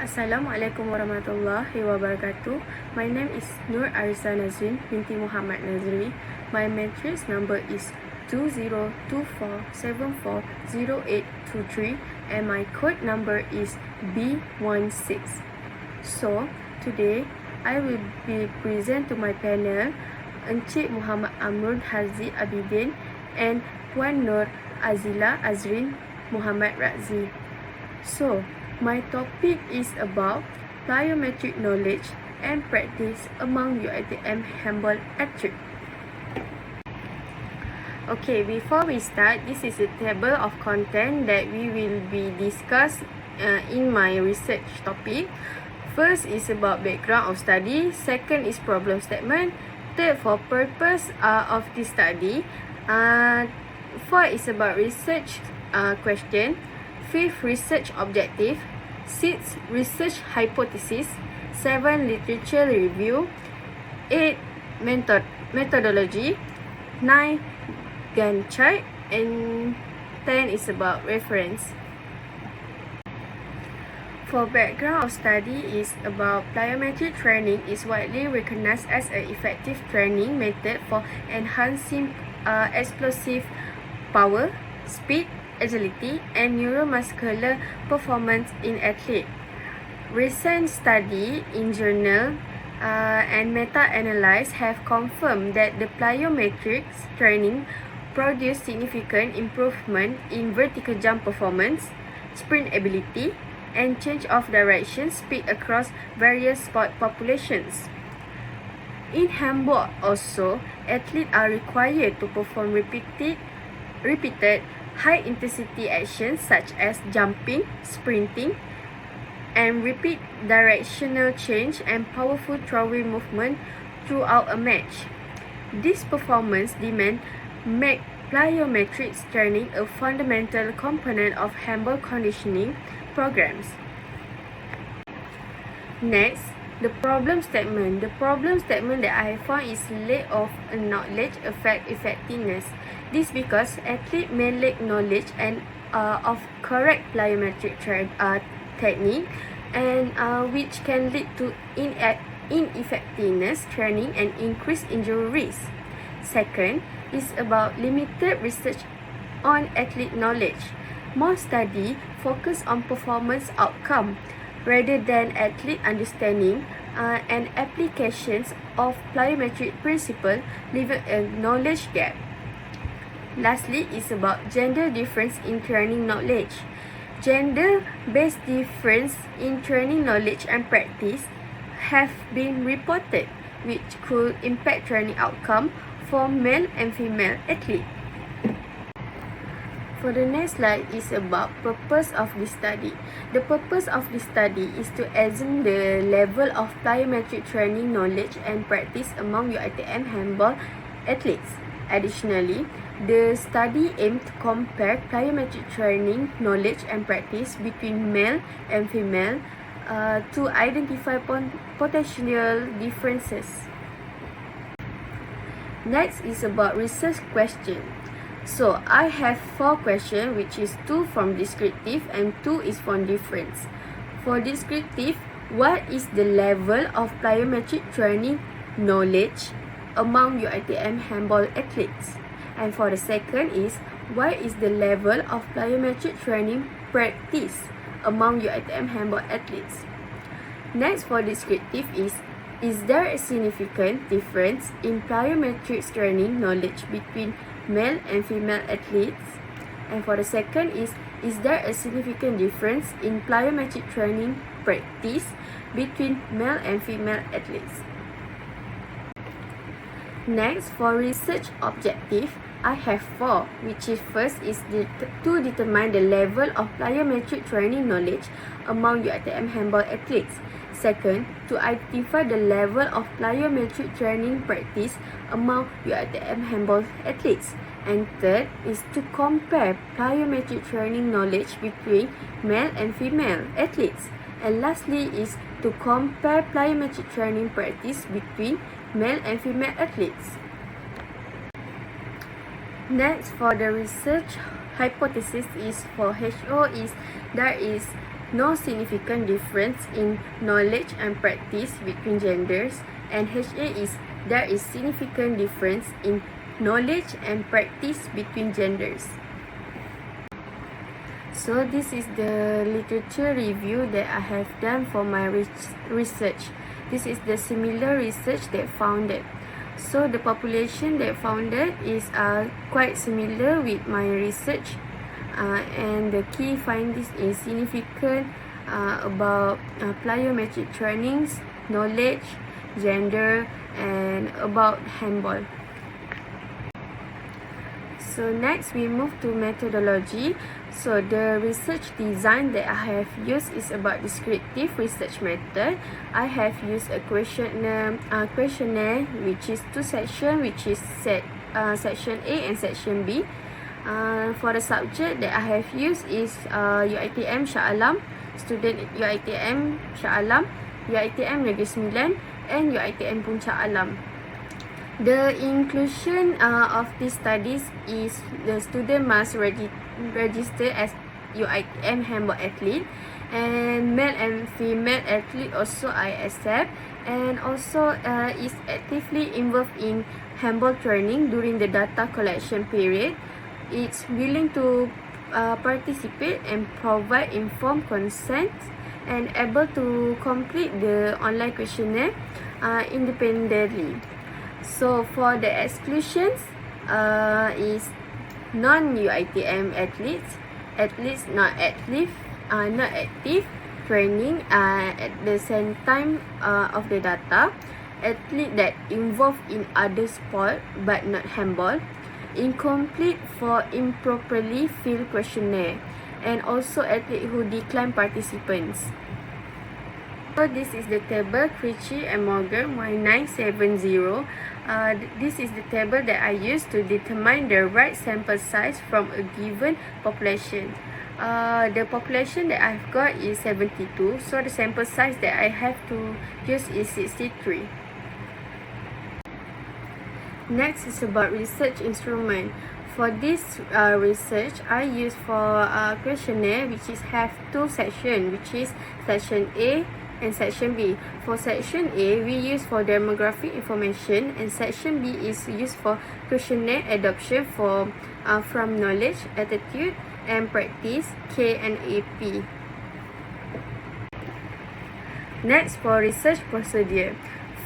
Assalamualaikum warahmatullahi wabarakatuh. My name is Nur Arisa Nazrin binti Muhammad Nazri. My matrix number is 2024740823 and my code number is B16. So, today I will be present to my panel Encik Muhammad Amrul Hazi Abidin and Puan Nur Azila Azrin Muhammad Razi. So, my topic is about plyometric knowledge and practice among UiTM handball athletes. Okay, before we start, this is a table of content that we will be discussed in my research topic. First is about background of study. Second is problem statement. Third, for purpose of this study. Fourth is about research question. Fifth, research objective. Sixth, research hypothesis. 7, literature review. 8, methodology. 9, Gantt chart. And 10 is about reference. For background of study is about plyometric training is widely recognized as an effective training method for enhancing explosive power, speed, agility, and neuromuscular performance in athletes. Recent study in journal and meta-analysis have confirmed that the plyometric training produced significant improvement in vertical jump performance, sprint ability, and change of direction speed across various sport populations. In handball also, athletes are required to perform repeated high-intensity actions such as jumping, sprinting, and repeat directional change and powerful throwing movement throughout a match. This performance demand make plyometric training a fundamental component of handball conditioning programs. Next, the problem statement. The problem statement that I have found is lack of knowledge affect effectiveness. This because athletes may lack knowledge and of correct plyometric technique, and which can lead to ineffectiveness training and increased injury risk. Second is about limited research on athlete knowledge. More study focus on performance outcome rather than athlete understanding and applications of plyometric principle, leaving a knowledge gap. Lastly is about gender difference in training knowledge. Gender-based difference in training knowledge and practice have been reported, which could impact training outcome for male and female athletes. For the next slide is about purpose of this study. The purpose of this study is to examine the level of plyometric training knowledge and practice among UiTM handball athletes. Additionally, the study aimed to compare plyometric training knowledge and practice between male and female to identify potential differences. Next is about research question. So, I have 4 questions, which is 2 from descriptive and 2 is from difference. For descriptive, what is the level of plyometric training knowledge among UiTM handball athletes? And for the second is, what is the level of plyometric training practice among UiTM handball athletes? Next, for descriptive is there a significant difference in plyometric training knowledge between male and female athletes? And for the second is there a significant difference in plyometric training practice between male and female athletes? Next, for research objective, I have 4, which is first is to determine the level of plyometric training knowledge among UiTM handball athletes. Second, to identify the level of plyometric training practice among UiTM handball athletes. And third is to compare plyometric training knowledge between male and female athletes. And lastly is to compare plyometric training practice between male and female athletes. Next, for the research hypothesis is for HO is there is no significant difference in knowledge and practice between genders, and HA is there is significant difference in knowledge and practice between genders. So this is the literature review that I have done for my research. This is the similar research that found it. So the population that found it is quite similar with my research, and the key findings is significant about plyometric trainings, knowledge, gender, and about handball. So next we move to methodology. So the research design that I have used is about descriptive research method. I have used a questionnaire which is 2 sections, which is section A and section B. For the subject that I have used is UiTM Shah Alam, student UiTM Shah Alam, UiTM Negeri Sembilan, and UiTM Puncak Alam. The inclusion of these studies is the student must register as UiTM handball athlete, and male and female athlete also I accept, and also is actively involved in handball training during the data collection period. It's willing to participate and provide informed consent, and able to complete the online questionnaire independently. So for the exclusions is non-UiTM athletes not active, training at the same time of the data, athlete that involved in other sport but not handball, incomplete for improperly filled questionnaire, and also athlete who decline participants. So this is the table Critchy and Morgan 1970. This is the table that I use to determine the right sample size from a given population. The population that I've got is 72, so the sample size that I have to use is 63. Next is about research instrument. For this research, I use for questionnaire which is have 2 sections, which is section A and section B. For section A, we use for demographic information, and section B is used for questionnaire adoption for from knowledge, attitude, and practice, K and AP. Next, for research procedure.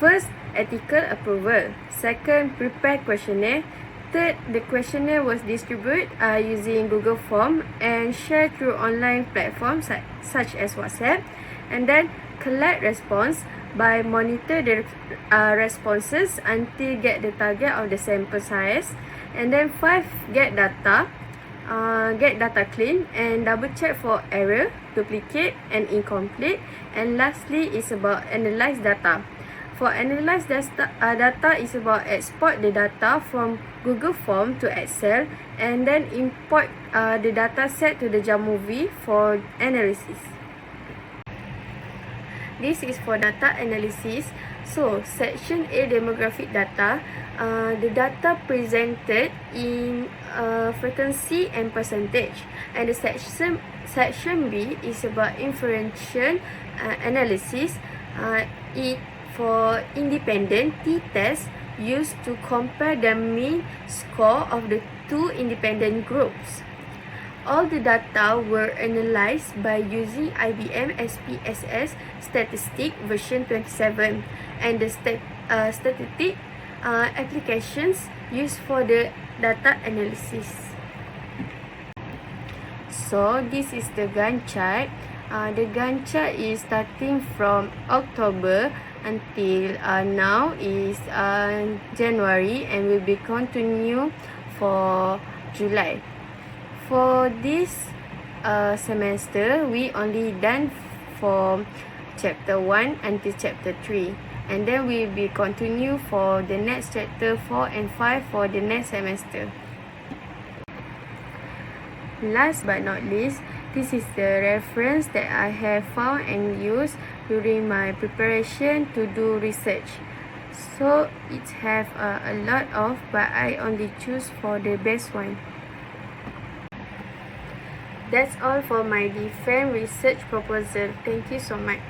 First, ethical approval. Second, prepare questionnaire. Third, the questionnaire was distributed using Google Form and shared through online platforms such as WhatsApp. And then collect response by monitor the responses until get the target of the sample size. And then 5, get data clean and double check for error, duplicate, and incomplete. And lastly is about analyze data. For analyze data is about export the data from Google Form to Excel, and then import the data set to the Jamovie for analysis. This is for data analysis. So section A, demographic data. The data presented in frequency and percentage, and the section B is about inferential analysis. It for independent t-test used to compare the mean score of the 2 independent groups. All the data were analyzed by using IBM SPSS Statistic version 27, and the statistic applications used for the data analysis. So this is the Gantt chart. The Gantt chart is starting from October until now is January, and will be continue for July. For this semester, we only done for chapter 1 until chapter 3, and then we will be continue for the next chapter 4 and 5 for the next semester. Last but not least, this is the reference that I have found and used during my preparation to do research. So it have a lot of, but I only choose for the best one. That's all for my defense research proposal. Thank you so much.